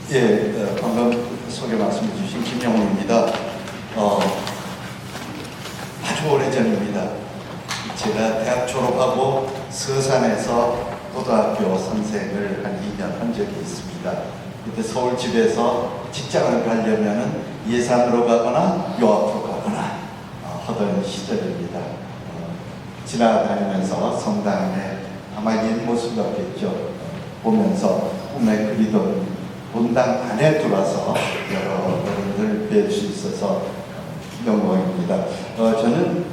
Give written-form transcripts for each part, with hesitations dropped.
예, 방금 소개 말씀해 주신 김영호입니다. 아주 오래전입니다. 제가 대학 졸업하고 서산에서 고등학교 선생을 한 2년 한 적이 있습니다. 그때 서울집에서 직장을 가려면 예산으로 가거나 요 앞으로 가거나 하던 시절입니다. 지나다니면서 성당에 아마 옛 모습 같겠죠. 보면서 꿈에 그리던 본당 안에 들어와서 여러 어른들 뵐 수 있어서 영광입니다. 저는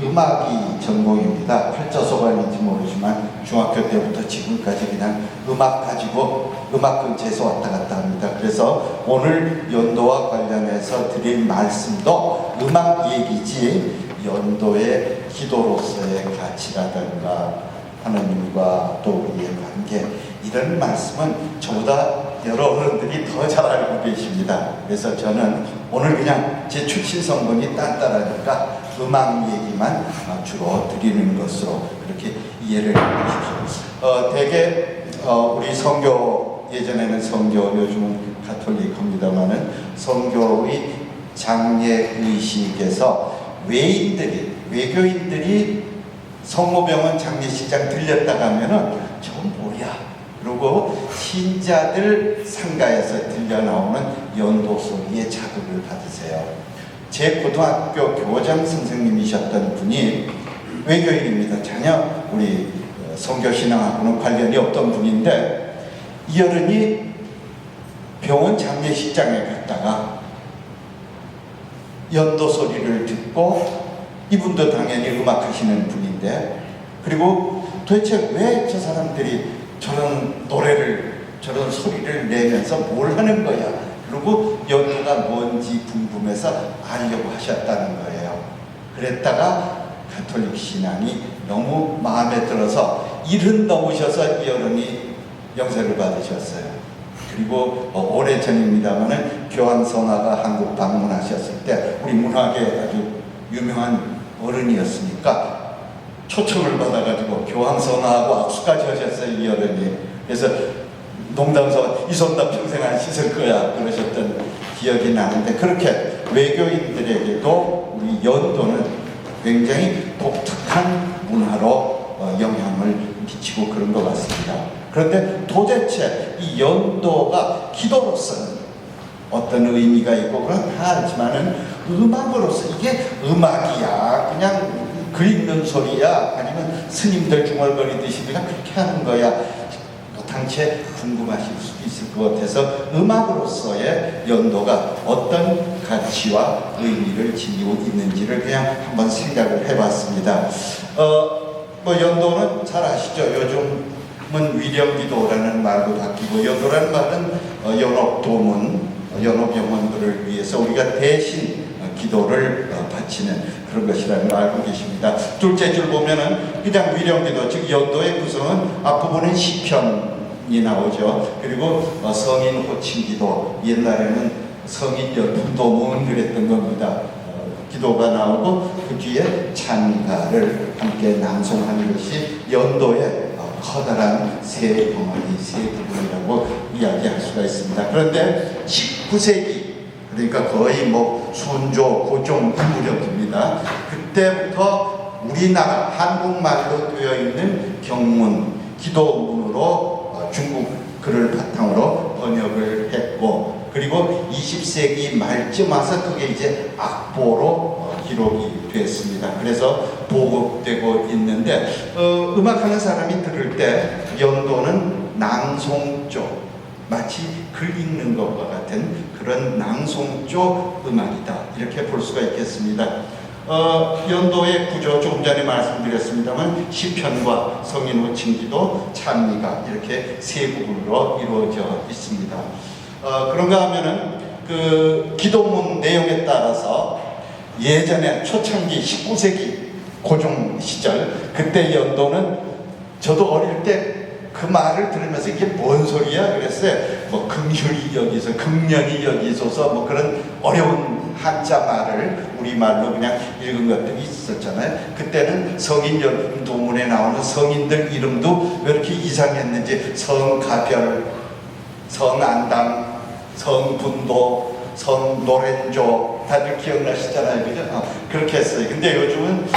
음악이 전공입니다. 팔자소관인지 모르지만 중학교 때부터 지금까지 그냥 음악 가지고 음악극 재수 왔다 갔다 합니다. 그래서 오늘 연도와 관련해서 드릴 말씀도 음악 얘기지 연도의 기도로서의 가치라든가 하나님과 또 우리의 관계, 이런 말씀은 저보다 여러 어른들이 더 잘 알고 계십니다. 그래서 저는 오늘 그냥 제 출신 성분이 딴딴하니까 음악 얘기만 주로 드리는 것으로 그렇게 이해를 해주십시오. 대개 우리 선교, 예전에는 선교, 요즘은 가톨릭입니다마는 선교의 장례의식에서 외교인들이 성모병원 장례식장 들렸다 가면은 저건 뭐야? 그리고 신자들 상가에서 들려 나오는 연도 소리에 자극을 받으세요. 제 고등학교 교장 선생님이셨던 분이 외교인입니다. 전혀 우리 선교신앙하고는 관련이 없던 분인데 이 어른이 병원 장례식장에 갔다가 연도 소리를 듣고, 이분도 당연히 음악하시는 분인데, 그리고 도대체 왜 저 사람들이 저런 노래를, 저런 소리를 내면서 뭘 하는 거야? 그리고 연도가 뭔지 궁금해서 알려고 하셨다는 거예요. 그랬다가 가톨릭 신앙이 너무 마음에 들어서 70 넘으셔서 이 어른이 영세를 받으셨어요. 그리고 오래전입니다마는 교황선하가 한국 방문하셨을 때 우리 문학에 아주 유명한 어른이었으니까 초청을 받아가지고 교황선하고 악수까지 하셨어요, 이 어른이. 그래서 농담삼아 이 손 다 평생 안 씻을 거야 그러셨던 기억이 나는데, 그렇게 외교인들에게도 우리 연도는 굉장히 독특한 문화로 영향을 미치고 그런 것 같습니다. 그런데 도대체 이 연도가 기도로서는 어떤 의미가 있고 그건 다 알지만은 음악으로서 이게 음악이야, 그냥 글 읽는 소리야, 아니면 스님들 중얼거리듯이 그냥 그렇게 하는 거야, 당최 궁금하실 수도 있을 것 같아서 음악으로서의 연도가 어떤 가치와 의미를 지니고 있는지를 그냥 한번 생각을 해봤습니다. 연도는 잘 아시죠? 요즘은 위령기도라는 말로 바뀌고, 연도라는 말은 연옥도문, 연옥영혼들을 위해서 우리가 대신 기도를 바치는 그런 것이라는 걸 알고 계십니다. 둘째 줄 보면은 그냥 위령기도, 즉 연도의 구성은 앞부분에 시편이 나오죠. 그리고 성인 호칭기도, 옛날에는 성인 열풍도문 그랬던 겁니다. 기도가 나오고 그 뒤에 찬가를 함께 낭송하는 것이 연도의 커다란 세 덩어리, 세 부분이라고 이야기할 수가 있습니다. 그런데 19세기, 그러니까 거의 순조, 고종 이 무렵입니다. 그때부터 우리나라 한국말로 되어 있는 경문, 기도문으로 중국 글을 바탕으로 번역을 했고, 그리고 20세기 말쯤 와서 그게 이제 악보로 기록이 됐습니다. 그래서 보급되고 있는데, 음악하는 사람이 들을 때 연도는 낭송 쪽, 마치 글 읽는 것과 같은 그런 낭송 쪽 음악이다, 이렇게 볼 수가 있겠습니다. 연도의 구조 조금 전에 말씀드렸습니다만 시편과 성인 호칭기도, 찬미가 이렇게 세 부분으로 이루어져 있습니다. 그런가 하면은 그 기도문 내용에 따라서 예전에 초창기 19세기 고종 시절, 그때 연도는 저도 어릴 때 그 말을 들으면서 이게 뭔 소리야 그랬어요. 긍휼이 여기서, 긍령이 여기소서, 그런 어려운 한자 말을 우리말로 그냥 읽은 것들이 있었잖아요. 그때는 성인 열풍도문에 나오는 성인들 이름도 왜 이렇게 이상했는지, 성가별, 성안당, 성분도, 성노렌조 다들 기억나시잖아요, 그죠? 그렇게 했어요. 근데 요즘은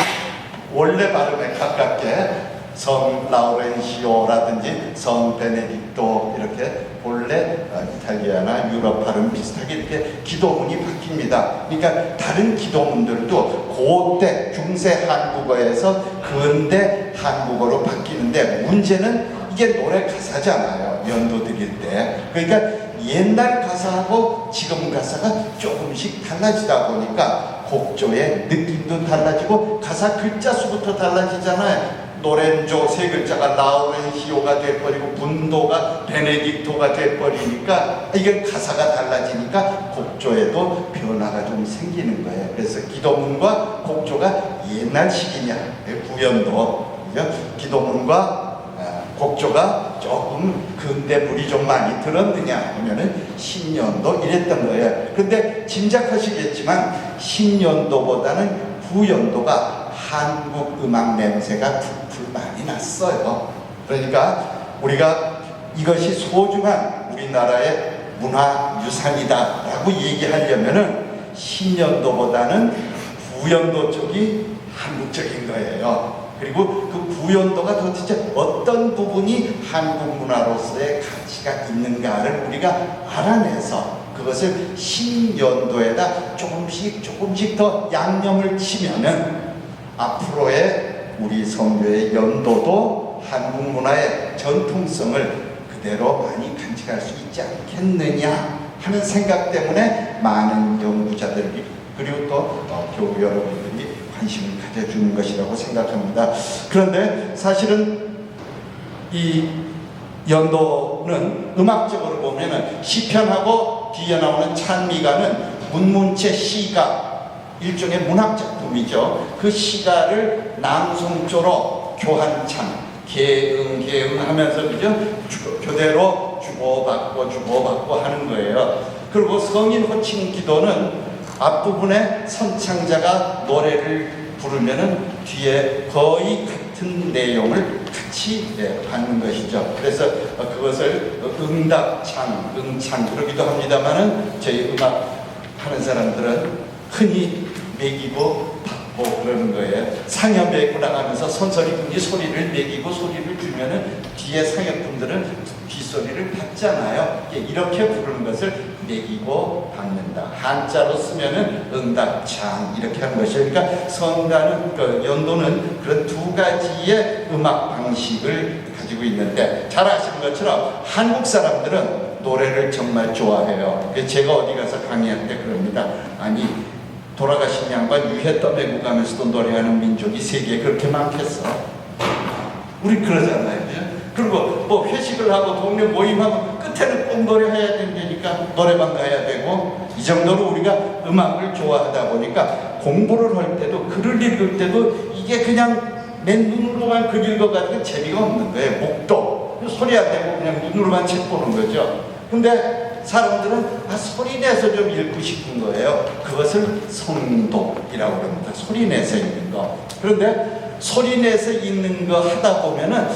원래 발음에 가깝게 성 라우렌시오라든지 성 베네딕토 이렇게 본래 이탈리아나 유럽 발음 비슷하게 이렇게 기도문이 바뀝니다. 그러니까 다른 기도문들도 고대 중세 한국어에서 근대 한국어로 바뀌는데 문제는 이게 노래 가사잖아요. 연도 드릴 때. 그러니까 옛날 가사하고 지금 가사가 조금씩 달라지다 보니까 곡조의 느낌도 달라지고 가사 글자 수부터 달라지잖아요. 노렌조 세 글자가 라우렌시오가 돼버리고 분도가 베네딕토가 돼버리니까 이게 가사가 달라지니까 곡조에도 변화가 좀 생기는 거예요. 그래서 기도문과 곡조가 옛날식이냐 구연도 기도문과 곡조가 조금 근대 물이 좀 많이 들었느냐 하면은 10년도 이랬던 거예요. 근데 짐작하시겠지만 10년도보다는 9년도가 한국 음악 냄새가 풀풀 많이 났어요. 그러니까 우리가 이것이 소중한 우리나라의 문화유산이다 라고 얘기하려면은 10년도보다는 9년도 쪽이 한국적인 거예요. 그리고 그 9년도가 도대체 어떤 부분이 한국 문화로서의 가치가 있는가를 우리가 알아내서 그것을 10년도에다 조금씩 더 양념을 치면은 앞으로의 우리 성교의 연도도 한국 문화의 전통성을 그대로 많이 간직할 수 있지 않겠느냐 하는 생각 때문에 많은 연구자들이 그리고 또 교우 여러분들이 관심을 가져주는 것이라고 생각합니다. 그런데 사실은 이 연도는 음악적으로 보면은 시편하고 뒤에 나오는 찬미가는 문문체 시가 일종의 문학작품이죠. 그 시가를 낭송조로 교한참, 개응 하면서 그죠? 교대로 주고받고 하는 거예요. 그리고 성인 호칭 기도는 앞부분에 선창자가 노래를 부르면은 뒤에 거의 같은 내용을 같이 받는 것이죠. 그래서 그것을 응답창, 응창 그러기도 합니다만은 저희 음악 하는 사람들은 흔히 매기고 받고 그러는 거예요. 상여매고 나가면서 선설이분이 소리를 매기고 소리를 주면은 뒤에 상여분들은 뒷소리를 받잖아요. 이렇게 부르는 것을 매기고 받는다. 한자로 쓰면은 응답창 이렇게 하는 것이에요. 그러니까 성가는 연도는 그런 두 가지의 음악 방식을 가지고 있는데 잘 아시는 것처럼 한국 사람들은 노래를 정말 좋아해요. 제가 어디 가서 강의할 때 그럽니다. 아니 돌아가신 양반 유해 떠매고 가면서도 노래하는 민족이 세계에 그렇게 많겠어? 우리 그러잖아요. 그리고 뭐 회식을 하고 동네 모임하면 끝에는 꼭 노래해야 된다니까 노래방 가야 되고 이 정도로 우리가 음악을 좋아하다 보니까 공부를 할 때도 글을 읽을 때도 이게 그냥 맨 눈으로만 글 읽어가지고 재미가 없는 거예요. 목도 소리 안 내고 그냥 눈으로만 책 보는 거죠. 근데 사람들은 소리 내서 좀 읽고 싶은 거예요. 그것을 성독이라고 합니다. 소리 내서 읽는 거. 그런데 소리 내서 읽는 거 하다 보면은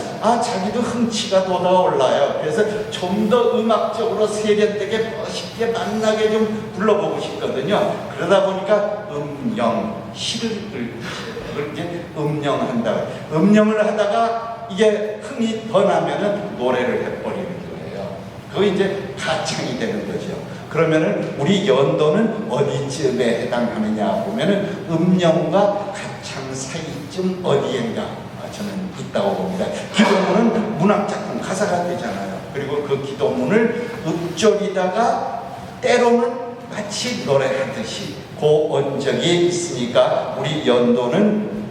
자기도 흥치가 돋아올라요. 그래서 좀 더 음악적으로 세련되게 멋있게 만나게 좀 불러보고 싶거든요. 그러다 보니까 시를 이제 음영한다. 음영을 하다가 이게 흥이 더 나면은 노래를 해버리는 거예요. 그거 이제 가창이 되는 거죠. 그러면은 우리 연도는 어디쯤에 해당하느냐 보면은 음영과 가창 사이쯤 어디엔가 저는 있다고 봅니다. 기도문은 문학작품 가사가 되잖아요. 그리고 그 기도문을 읊조리다가 때로는 마치 노래하듯이 그 언적이 있으니까 우리 연도는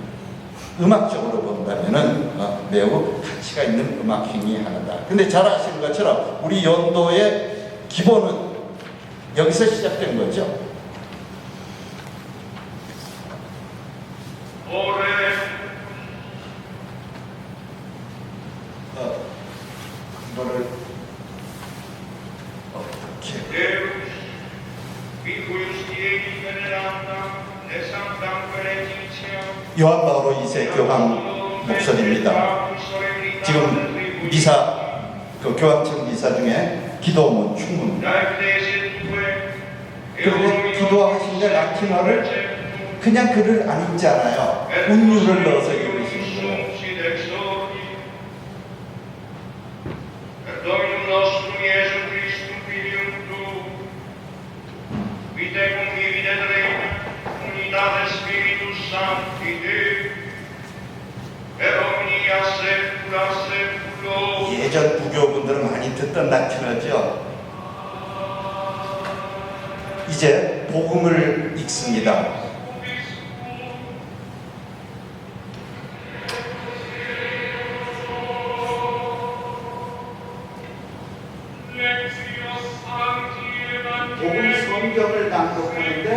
음악적으로 본다면은 매우 가치가 있는 음악 행위 하나다. 근데 잘 아시는 것처럼 우리 연도의 기본은 여기서 시작된 거죠. 이거를 어떻게 요한 바오로 2세 교황 목소리입니다. 지금 미사, 그 교황청 미사 중에 기도하면 충분합니다. 그런데 기도하시는데 라틴어를 그냥 글을 안 읽잖아요. 운율을 넣어서 읽으시는 거예요. 예전 부교분들은 많이 듣던 라틴어죠. 이제 복음을 읽습니다. 복음 성경을 낭독하는데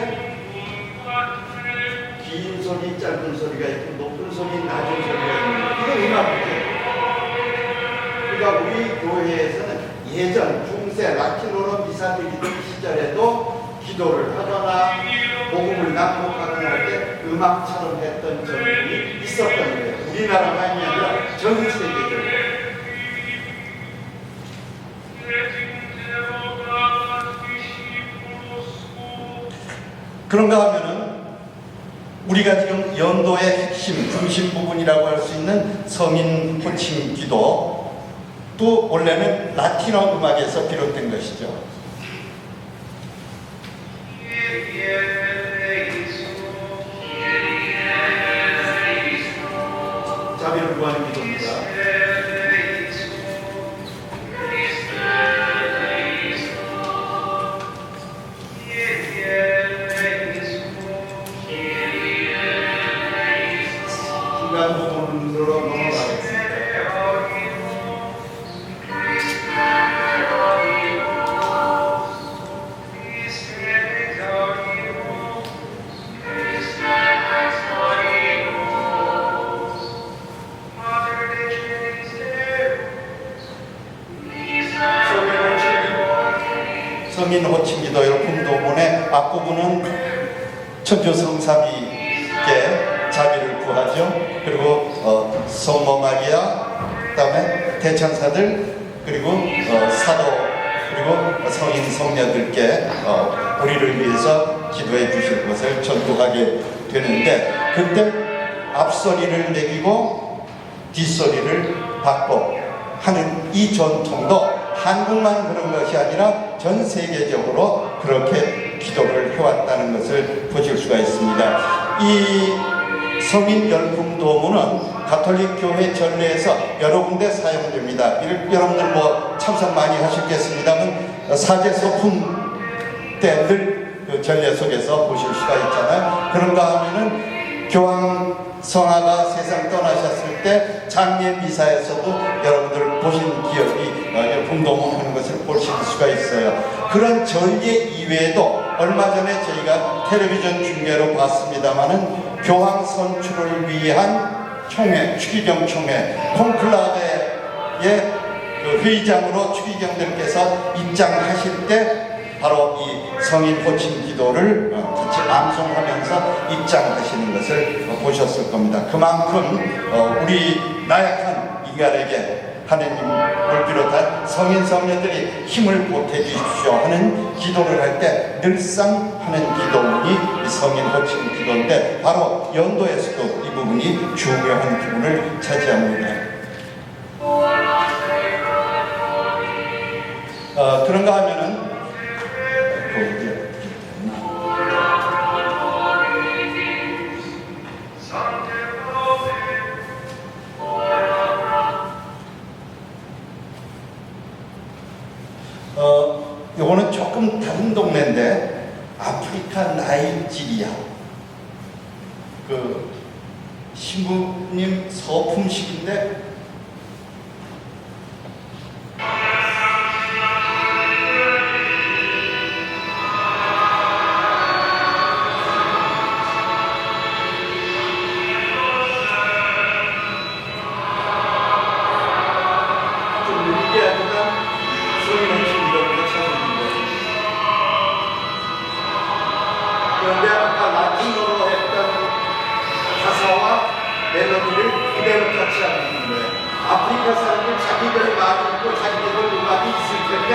긴 소리, 짧은 소리가 있고 높은 소리, 낮은 소리가 있는 이거 음악이에요. 그러니까 우리 교회에서는 예전 중세 라틴어로 미사 드리던 시절에도 기도를 하거나 복음을 낭독하거나 할 때 음악처럼 했던 전통이 있었던 거예요. 우리나라만이 아니라 전 세계적으로. 그런가 하면은 우리가 지금 연도의 핵심, 중심 부분이라고 할 수 있는 성인 호칭 기도 또 원래는 라틴어 음악에서 비롯된 것이죠. 자비를 구하는 기도입니다. 중간 부분으로 넘어가겠습니다. 성인 호칭 기도 여러분 도문의 앞부분은 천주 성삼위께 자비를 구하죠. 그리고 성모 마리아, 그다음에 대천사들, 그리고 사도, 그리고 성인 성녀들께 우리를 위해서 기도해 주실 것을 전도하게 되는데, 그때 앞소리를 내기고 뒷소리를 받고 하는 이 전통도 한국만 그런 것이 아니라 전 세계적으로 그렇게 기도를 해왔다는 것을 보실 수가 있습니다. 이 성인 열풍 도문은 가톨릭 교회 전례에서 여러 군데 사용됩니다. 여러분들 뭐 참석 많이 하셨겠습니다만 사제 소품 때 늘 그 전례 속에서 보실 수가 있잖아요. 그런가 하면은 교황 성화가 세상 떠나셨을 때 장례 미사에서도 여러분들 보신 기억이 열풍도문 하는 것을 보실 수가 있어요. 그런 전례 이외에도 얼마 전에 저희가 텔레비전 중계로 봤습니다마는 교황 선출을 위한 총회, 추기경 총회, 콘클라베의 그 회의장으로 추기경들께서 입장하실 때 바로 이 성인 호칭 기도를 같이 암송하면서 입장하시는 것을 보셨을 겁니다. 그만큼 우리 나약한 인간에게 하느님을 비롯한 성인 성녀들이 힘을 보태 주십시오 하는 기도를 할 때 늘상 하는 기도문이 성인 호칭 기도인데, 바로 연도에서도 이 부분이 중요한 부분을 차지합니다. 그런가 하면은 요거는 조금 다른 동네인데 아프리카 나이지리아 그 신부님 서품식인데 그런데 아까 라틴어로 했던 가사와 멜로디를 그대로 터치하고 있는 거예요. 아프리카 사람들 자기들 말이 있고 자기들 음악이 있을 텐데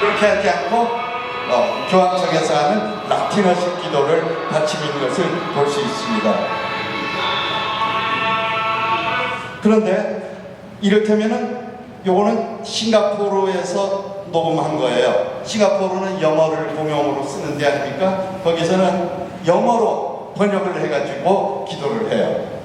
그렇게 하지 않고 교황청에서 하는 라틴어식 기도를 바치는 것을 볼 수 있습니다. 그런데 이렇다면은 요거는 싱가포르에서 녹음한 거예요. 싱가포르는 영어를 공용어로 쓰는 데 아닙니까? 거기서는 영어로 번역을 해가지고 기도를 해요.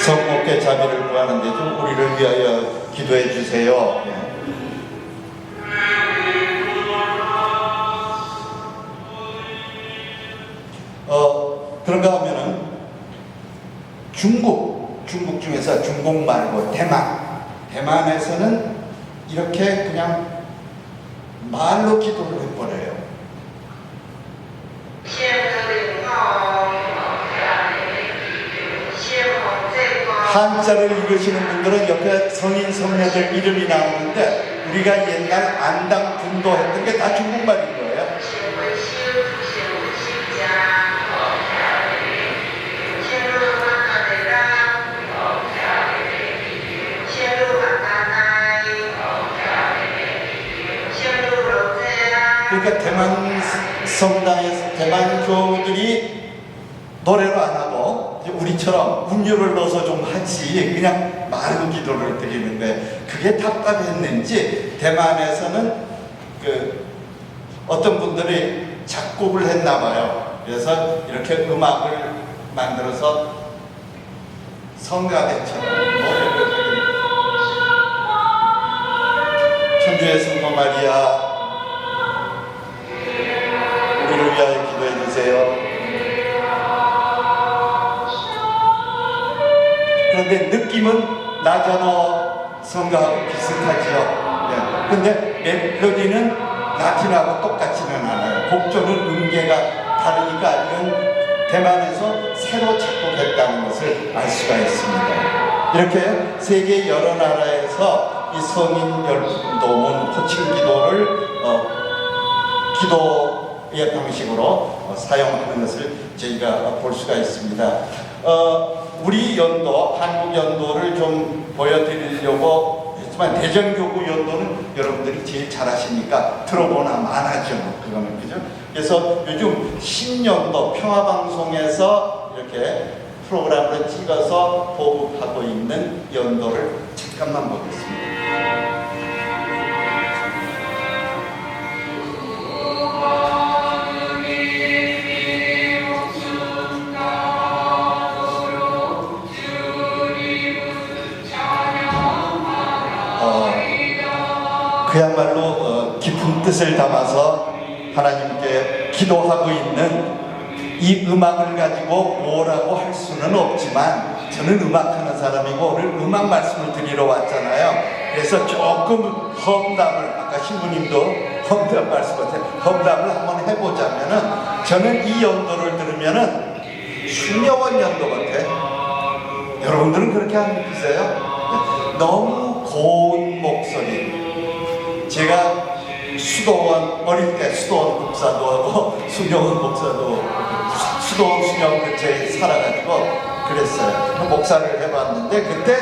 성목의 자비를 구하는데 좀 우리를 위하여 기도해 주세요. 그런가 하면은 중국 중에서 중국 말고 대만에서는 이렇게 그냥 말로 기도를 해버려요. 한자를 읽으시는 분들은 옆에 성인 성녀들 이름이 나오는데 우리가 옛날 안당 분도 했던 게 다 중국말인 거예요. 그러니까 대만 성당에서 대만 교우들이 노래로 안 하고 우리처럼 음료를 넣어서 좀 하지 그냥 말로 기도를 드리는데 그게 답답했는지 대만에서는 어떤 분들이 작곡을 했나 봐요. 그래서 이렇게 음악을 만들어서 성가대처럼 노래를 하게 천주의 성모 마리아 우리를 위하여 기도해 주세요. 그런데 느낌은 나자노 성가하고 비슷하죠. 근데 멜로디는 라틴하고 똑같지는 않아요. 곡조는 음계가 다르니까 이건 대만에서 새로 작곡했다는 것을 알 수가 있습니다. 이렇게 세계 여러 나라에서 이 성인 열도문 호칭 기도를 기도의 방식으로 사용하는 것을 저희가 볼 수가 있습니다. 우리 연도, 한국 연도를 좀 보여드리려고 했지만 대전교구 연도는 여러분들이 제일 잘 아시니까 들어보나 마나죠. 그거는 그죠? 그래서 요즘 신년도 평화방송에서 이렇게 프로그램을 찍어서 보급하고 있는 연도를 잠깐만 보겠습니다. 그야말로 깊은 뜻을 담아서 하나님께 기도하고 있는 이 음악을 가지고 뭐라고 할 수는 없지만 저는 음악하는 사람이고 오늘 음악 말씀을 드리러 왔잖아요. 그래서 조금 험담을 아까 신부님도 험담 말씀하셨는데 험담을 한번 해보자면은 저는 이 연도를 들으면은 수녀원 연도 같아. 여러분들은 그렇게 안 느끼세요? 너무 고운 목소리. 제가 수도원 어릴 때 수도원 목사도 하고 수녀원 목사도 수도원 수녀원 근처에 살아가지고 그랬어요. 목사를 해봤는데 그때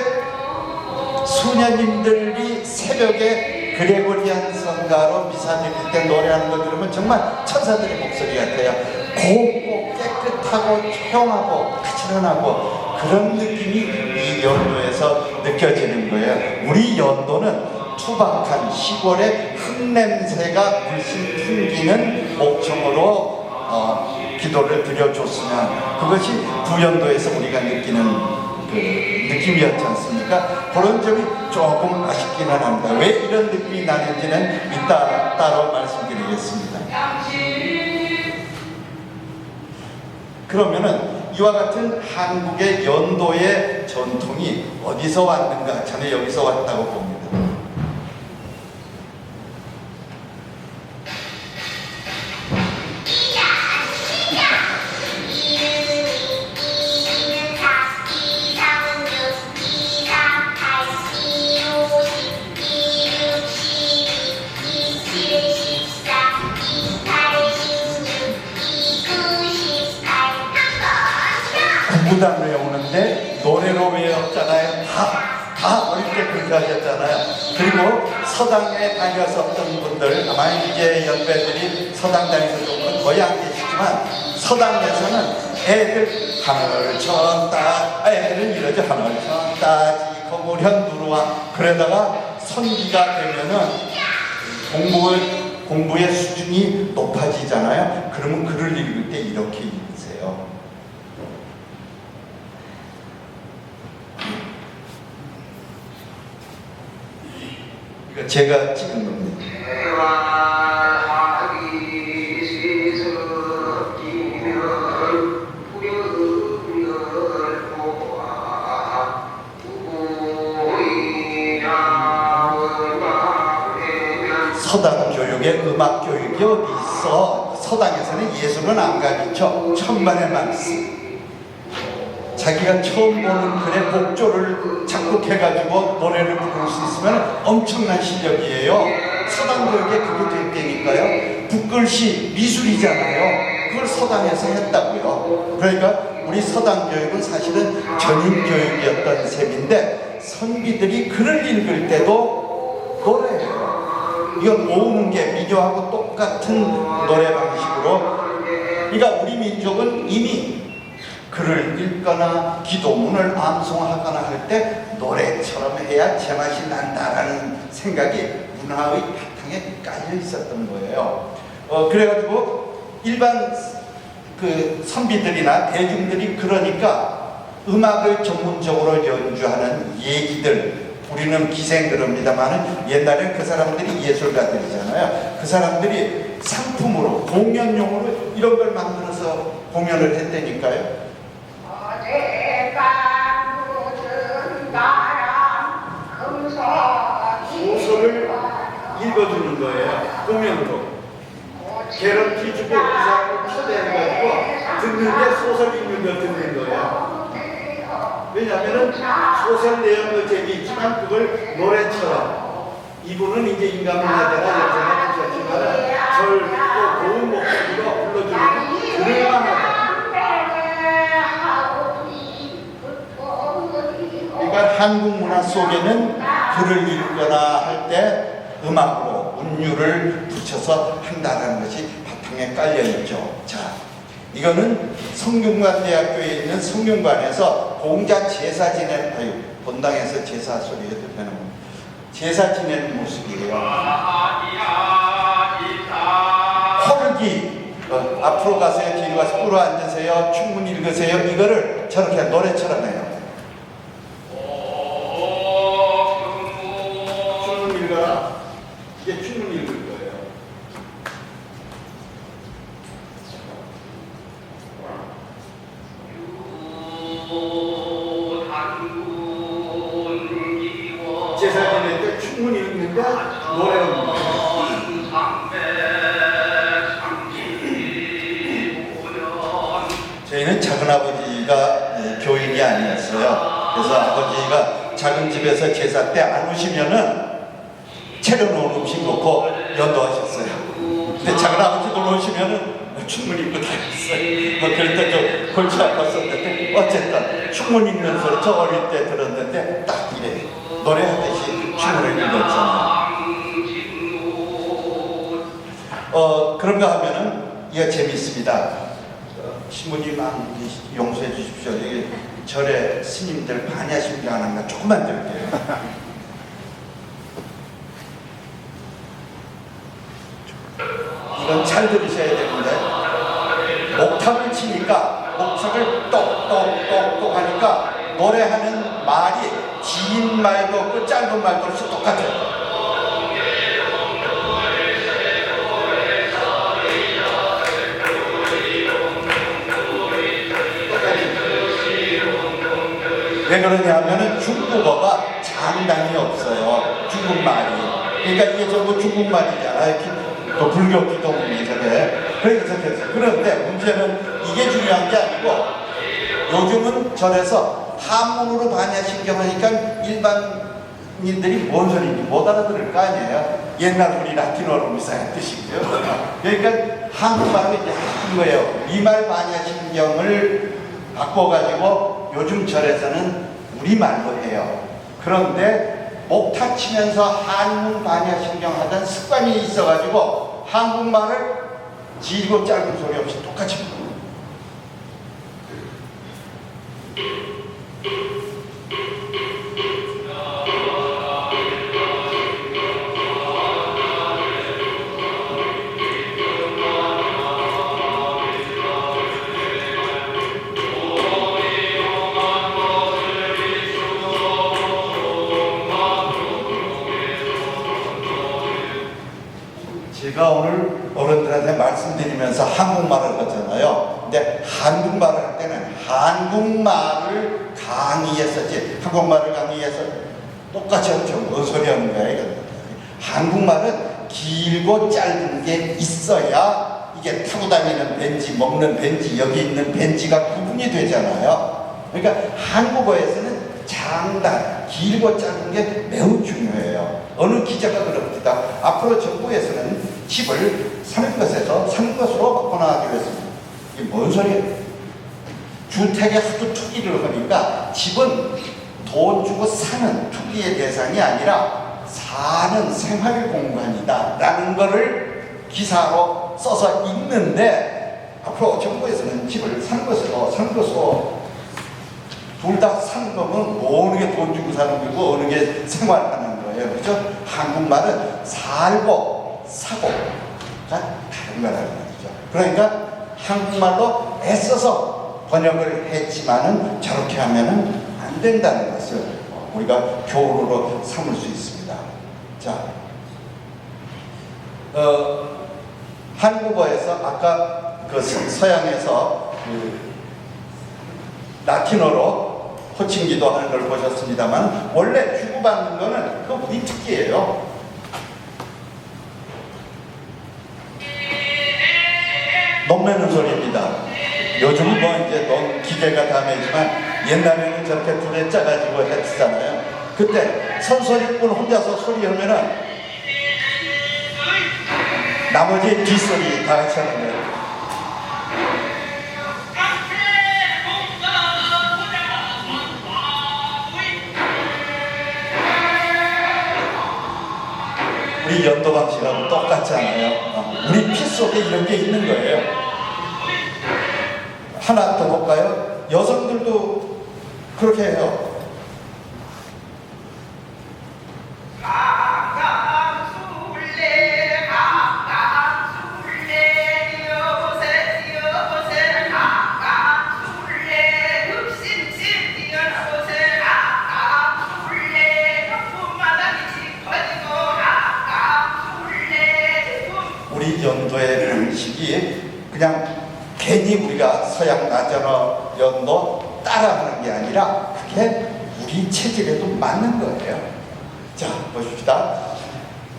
수녀님들이 새벽에 그레고리안 성가로 미사 드릴 때 노래하는 거 들으면 정말 천사들의 목소리 같아요. 곱고 깨끗하고 조용하고 가지런하고 그런 느낌이 이 연도에서 느껴지는 거예요. 우리 연도는 투박한 시골의 흙냄새가 물씬 풍기는 목청으로 기도를 드려줬으면 그것이 구연도에서 우리가 느끼는 그 느낌이었지 않습니까? 그런 점이 조금 아쉽기는 합니다. 왜 이런 느낌이 나는지는 이따 따로 말씀드리겠습니다. 그러면은 이와 같은 한국의 연도의 전통이 어디서 왔는가? 저는 여기서 왔다고 봅니다. 그다음 외우는데 노래로 외웠잖아요. 다 어릴 때 그렇게 하셨잖아요. 그리고 서당에 다녔었던 분들, 아마 이제 연배들이 서당 다니서 조금 거의 안 계시지만, 서당에서는 애들 하늘 쳤다, 애들은 이러죠. 하늘 쳤다 지거물현 누르와. 그러다가 선기가 되면은 공부의 수준이 높아지잖아요. 그러면 글을 읽을 때 이렇게 읽으세요. 이거 제가 찍은 겁니다. 서당 교육에 음악 교육이 어디 있어? 서당에서는 예술은 안 가르쳐. 천만의 말씀. 자기가 처음 보는 글의 곡조를 작곡해가지고 노래를 부를 수 있으면 엄청난 실력이에요. 서당 교육에 그게 됐다니까요. 붓글씨 미술이잖아요. 그걸 서당에서 했다고요. 그러니까 우리 서당 교육은 사실은 전인 교육이었던 셈인데, 선비들이 글을 읽을 때도 노래예요. 이건 모으는 게 민요하고 똑같은 노래 방식으로. 그러니까 우리 민족은 이미 글을 읽거나 기도문을 암송하거나 할 때 노래처럼 해야 제맛이 난다라는 생각이 문화의 바탕에 깔려 있었던 거예요. 그래가지고 일반 그 선비들이나 대중들이 그러니까 음악을 전문적으로 연주하는 얘기들, 우리는 기생 그럽니다만 옛날에 그 사람들이 예술가들이잖아요. 그 사람들이 상품으로, 공연용으로 이런 걸 만들어서 공연을 했다니까요. 소설을 읽어주는 거예요. 공연으로. 개런티 주고 그 사람을 초대해가지고 듣는데 소설 읽는 거 듣는 거예요. 왜냐하면 소설 내용도 재미있지만 그걸 노래처럼, 이분은 이제 인간문화대가 연세가 드셨지만 젊고 고운 목소리로 불러주는 그럴만 하다. 그러니까 한국 문화 속에는 글을 읽거나 할 때 음악으로 운율을 붙여서 한다는 것이 바탕에 깔려있죠. 자, 이거는 성균관대학교에 있는 성균관에서 공자 제사 지내는, 본당에서 제사 소리 해도 되는, 제사 지내는 모습이에요. 호르기, 앞으로 가세요, 뒤로 가서 꿇어 앉으세요, 춤문 읽으세요, 이거를 저렇게 노래처럼 해요. 춤문 읽어라. 이게 춤문 읽을 거예요. 제사 지낼 때 춤문 읽는데 노래를 부르는 저희는 작은아버지가 교인이 아니었어요. 그래서 아버지가 작은 집에서 제사 때 안 오시면은 차려놓은 음식 놓고 연도하셨어요. 근데 작은아버지 놀러오시면은 춤문 읽고 다녔어요. 뭐 그럴 때 좀 골치 아팠었는데 어쨌든 춤문 읽는 소리 저 어릴 때 들었는데 딱 이래 노래하듯이 춤을 읽었잖아요. 그런가 하면은 이거 재밌습니다. 신부님 용서해 주십시오. 여기 절에 스님들 반야심경 하나인가 조금만 들을게요. 이건 잘 들으셔야 되는데, 옥탑을 치니까 목청을 똑똑똑똑 하니까 노래하는 말이 긴 말도 없고 짧은 말도 없이 똑같아요. 왜 그러냐 하면은 중국어가 장단이 없어요. 중국말이. 그러니까 이게 전부 중국말이잖아요. 또 불교 기독문이 저게. 그래서 됐어요. 그런데 문제는 이게 중요한 게 아니고, 요즘은 절에서 한문으로 반야신경하니까 일반인들이 뭔 소리인지 못 알아들을 거 아니에요. 옛날 우리 라틴어로 미사의 뜻이고요. 그러니까 한국말로 이제 한 거예요. 이 말 반야신경을 바꿔가지고 요즘 절에서는 우리말로 해요. 그런데 목탁 치면서 한문 반야신경 하던 습관이 있어가지고 한국말을 길고 짧은 소리 없이 똑같이 부릅니다. 제가 오늘 어른들한테 말씀드리면서 한국말을 하잖아요. 근데 한국말을 할 때는 한국말을 강의했었지, 한국말을 강의해서 똑같이 하죠. 뭔 소리 하는 거야 이거. 한국말은 길고 짧은 게 있어야 이게 타고 다니는 벤지, 먹는 벤지, 여기 있는 벤지가 구분이 되잖아요. 그러니까 한국어에서는 장단, 길고 짧은 게 매우 중요해요. 어느 기자가 그럽니다. 앞으로 정부에서는 집을 사는 것에서 사는 것으로 바꿔나가기로 했습니다. 이게 뭔 소리예요? 주택에 하도 투기를 하니까 집은 돈 주고 사는 투기의 대상이 아니라 사는 생활 공간이다 라는 거를 기사로 써서 읽는데, 앞으로 정부에서는 집을 사는 것으로 둘 다 사는 거면 어느 게 돈 주고 사는 거고 어느 게 생활하는 거예요. 그렇죠? 한국말은 살고 사고가 다른 거라는 말이죠. 그러니까 한국말로 애써서 번역을 했지만은 저렇게 하면은 안 된다는 것을 우리가 교훈으로 삼을 수 있습니다. 자, 한국어에서 아까 그 서양에서 라틴어로 호칭기도 하는 걸 보셨습니다만, 원래 주고받는 거는 그 우리 특기예요. 녹매는 소리입니다. 요즘은 뭐 이제 기계가 다 매지만 옛날에는 저렇게 불에 짜가지고 했잖아요. 그때 선소리꾼 혼자서 소리하면은 나머지 뒷소리 다 같이 하는 거예요. 우리 연도 방식하고 똑같잖아요. 우리 피 속에 이런 게 있는 거예요. 하나 더 볼까요? 여성들도 그렇게 해요. 우리 연도의 방식이 그냥 괜히 우리가 서양 나전어 연도 따라하는 게 아니라 그게 우리 체질에도 맞는 거예요. 자, 보십시다.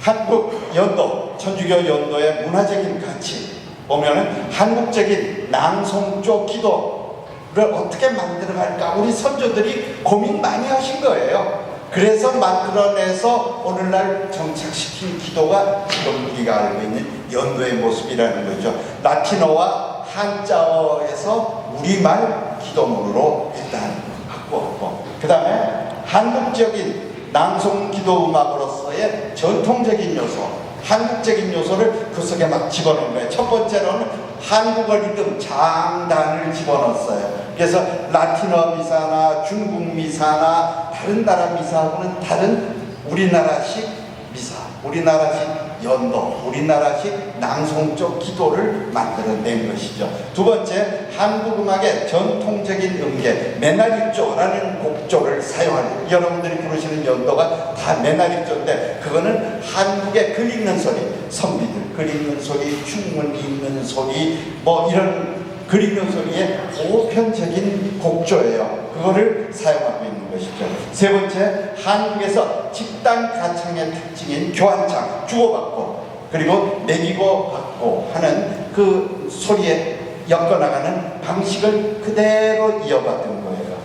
한국 연도, 천주교 연도의 문화적인 가치 보면은 한국적인 낭송조 기도를 어떻게 만들어갈까 우리 선조들이 고민 많이 하신 거예요. 그래서 만들어내서 오늘날 정착시킨 기도가 지금 우리가 알고 있는 연도의 모습이라는 거죠. 라틴어와 한자어에서 우리말 기도문으로 일단 갖고 왔고, 그 다음에 한국적인 낭송 기도 음악으로서의 전통적인 요소, 한국적인 요소를 그 속에 막 집어넣은 거예요. 첫 번째로는 한국어 리듬 장단을 집어넣었어요. 그래서 라틴어 미사나 중국 미사나 다른 나라 미사하고는 다른 우리나라식 미사, 우리나라식 연도, 우리나라식 낭송적 기도를 만들어낸 것이죠. 두 번째, 한국 음악의 전통적인 음계, 메나리조라는 곡조를 사용하는, 여러분들이 부르시는 연도가 다 메나리조인데 그거는 한국의 글 읽는 소리, 선비들 글 읽는 소리, 충문 읽는 소리, 뭐 이런 글 읽는 소리의 보편적인 곡조예요. 그거를 사용하고 있는 것이죠. 세 번째, 한국에서 집단 가창의 특징인 교환창, 주고받고 그리고 매기고 받고 하는 그 소리에 엮어나가는 방식을 그대로 이어받은 거예요.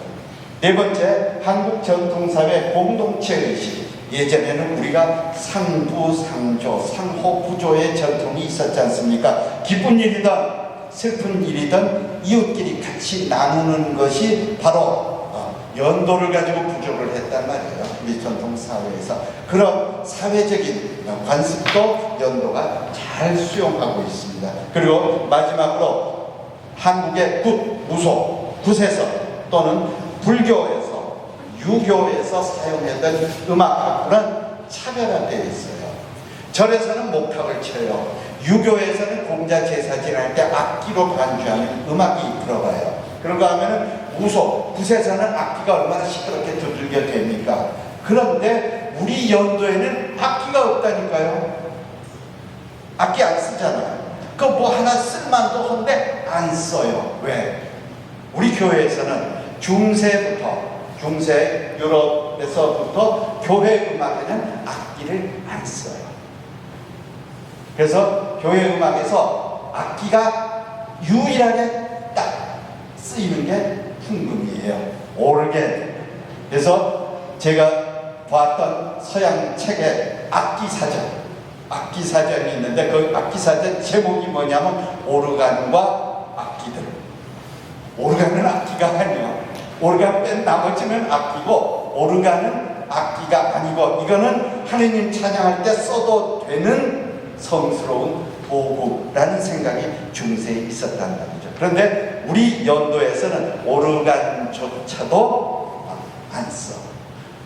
네 번째, 한국 전통사회 공동체의식. 예전에는 우리가 상부, 상조, 상호부조의 전통이 있었지 않습니까? 기쁜 일이든 슬픈 일이든 이웃끼리 같이 나누는 것이 바로 연도를 가지고 부조를 했단 말이에요. 우리 전통 사회에서 그런 사회적인 관습도 연도가 잘 수용하고 있습니다. 그리고 마지막으로 한국의 굿, 무소, 굿에서 또는 불교에서, 유교에서 사용했던 음악하고는 차별화되어 있어요. 절에서는 목탁을 쳐요. 유교에서는 공자 제사 지낼 때 악기로 반주하는 음악이 들어가요. 그런가 하면은 무소, 굿에서는 악기가 얼마나 시끄럽게 두들겨 됩니까? 그런데 우리 연도에는 악기가 없다니까요. 악기 안 쓰잖아요. 그 뭐 하나 쓸만도 한데 안 써요. 왜? 우리 교회에서는 중세 유럽에서부터 교회 음악에는 악기를 안 써요. 그래서 교회 음악에서 악기가 유일하게 딱 쓰이는 게 풍금이에요. 오르겐. 그래서 제가 봤던 서양 책에 악기 사전이 있는데 그 악기 사전 제목이 뭐냐면 오르간과 악기들. 오르간은 악기가 아니에요. 오르간 뺀 나머지는 악기고 오르간은 악기가 아니고 이거는 하느님 찬양할 때 써도 되는 성스러운 도구라는 생각이 중세에 있었단 말이죠. 그런데 우리 연도에서는 오르간조차도 안 써.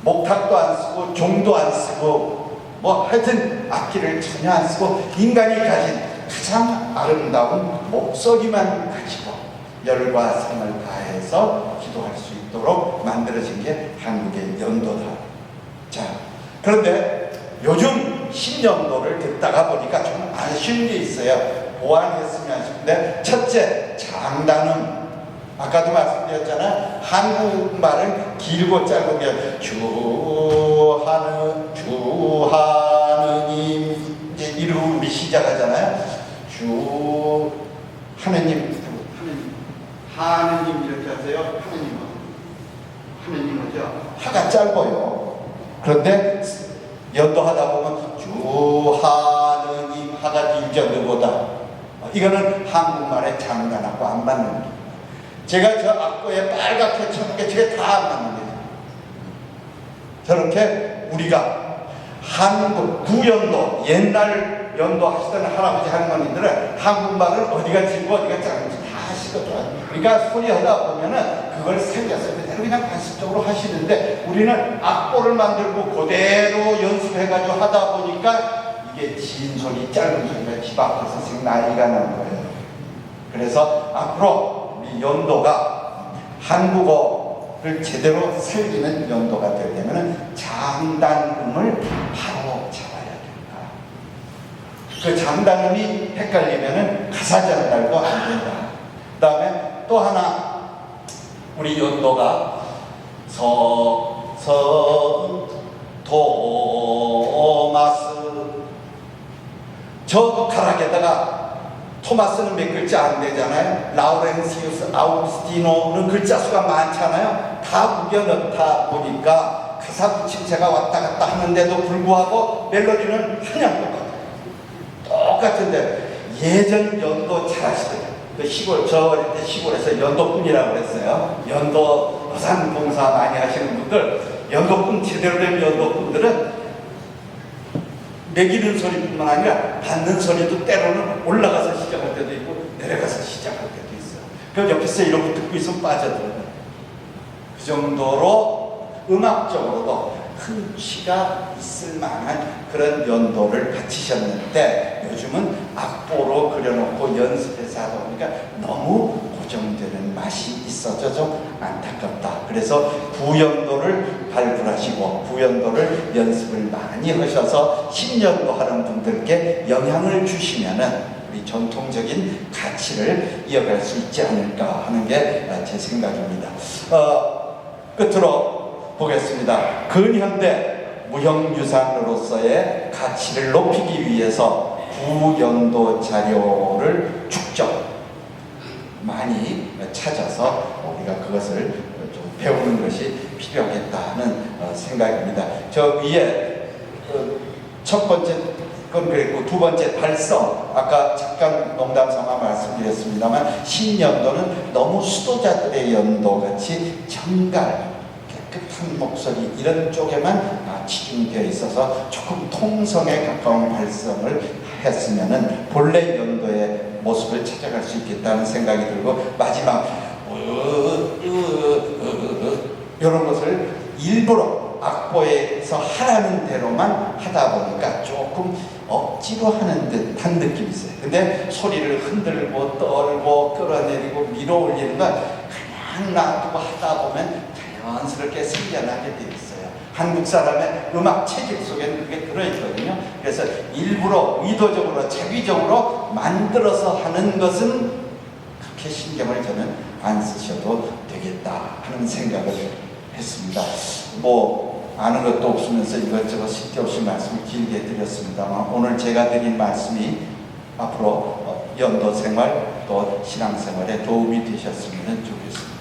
목탁도 안 쓰고 종도 안 쓰고 뭐 하여튼 악기를 전혀 안 쓰고 인간이 가진 가장 아름다운 목소리만 가지고 열과 성을 다해서 기도할 수 있도록 만들어진 게 한국의 연도다. 자, 그런데 요즘 신년도를 듣다가 보니까 좀 아쉬운 게 있어요. 보완했으면 싶은데 첫째, 장단음. 아까도 말씀드렸잖아요. 한국말은 길고 짧은 게 주하느님 이제 이러고 우리 시작하잖아요. 하느님 이렇게 하세요. 하느님은요 하가 짧아요. 그런데 연도하다 보면 주하느님 하가 길죠. 너보다 이거는 한국말의 장단하고 안 맞는 거예요. 제가 저 악보에 빨갛게 쳐놓은 게 저게 다 안 맞는 거예요. 저렇게 우리가 한국 구연도 옛날 연도 하시던 할아버지 할머니들은 한국말을 어디가 길고 어디가 짧은지 다 하시거든. 그러니까 소리 하다 보면은 그걸 새겨서 그냥 관습적으로 하시는데 우리는 악보를 만들고 그대로 연습해가지고 하다 보니까 이게 긴 소리 짧은 소리가 집 앞에 선생님 나이가 나는 거예요. 그래서 앞으로 우리 연도가 한국어를 제대로 살리는 연도가 되려면 장단음을 바로 잡아야 된다. 그 장단음이 헷갈리면 가사 전달도 안 된다. 그 다음에 또 하나 우리 연도가 토마스 저 가락에다가 토마스는 몇 글자 안 되잖아요. 라우렌시우스, 아우구스티노는 글자 수가 많잖아요. 다 구겨 넣다 보니까 가사 붙임새가 왔다 갔다 하는데도 불구하고 멜로디는 그냥 똑같은데 예전 연도 잘 하시더라고요. 그 시골, 저 어릴 때 시골에서 연도꾼이라고 그랬어요. 연도 어산 봉사 많이 하시는 분들, 연도꾼 제대로 된 연도꾼들은 매기는 소리뿐만 아니라 받는 소리도 때로는 올라가서 시작할 때도 있고 내려가서 시작할 때도 있어요. 그럼 옆에서 이런 거 듣고 있으면 빠져들어요. 그 정도로 음악적으로도 흥취가 있을 만한 그런 연도를 갖추셨는데 요즘은 악보로 그려놓고 연습해서 하다 보니까 너무 고정되는 맛이 있어서 좀 안타깝다. 그래서 구연도를 발굴하시고 구연도를 연습을 많이 하셔서 10년도 하는 분들께 영향을 주시면은 우리 전통적인 가치를 이어갈 수 있지 않을까 하는 게 제 생각입니다. 끝으로 보겠습니다. 근현대 무형유산으로서의 가치를 높이기 위해서 구연도 자료를 축적 많이 찾아서 우리가 그것을 좀 배우는 것이 필요하겠다는 생각입니다. 저 위에 첫 번째 건 그랬고 두 번째 달성 아까 잠깐 농담 삼아 말씀드렸습니다만 신년도는 너무 수도자들의 연도같이 정갈 깨끗한 목소리 이런 쪽에만 치중되어 있어서 조금 통성에 가까운 발성을 했으면은 본래 연도의 모습을 찾아갈 수 있겠다는 생각이 들고, 마지막 이런 것을 일부러 악보에서 하라는 대로만 하다 보니까 조금 억지로 하는 듯한 느낌이 있어요. 근데 소리를 흔들고 떨고 끌어내리고 밀어 올리는 건 그냥 놔두고 하다 보면 자연스럽게 생겨나게 돼 있어요. 한국 사람의 음악 체질 속에는 그게 들어있거든요. 그래서 일부러 의도적으로 자기적으로 만들어서 하는 것은 그렇게 신경을 저는 안 쓰셔도 되겠다 하는 생각을 했습니다. 아는 것도 없으면서 이것저것 쓸데없이 말씀을 길게 드렸습니다만, 오늘 제가 드린 말씀이 앞으로 연도 생활 또 신앙생활에 도움이 되셨으면 좋겠습니다.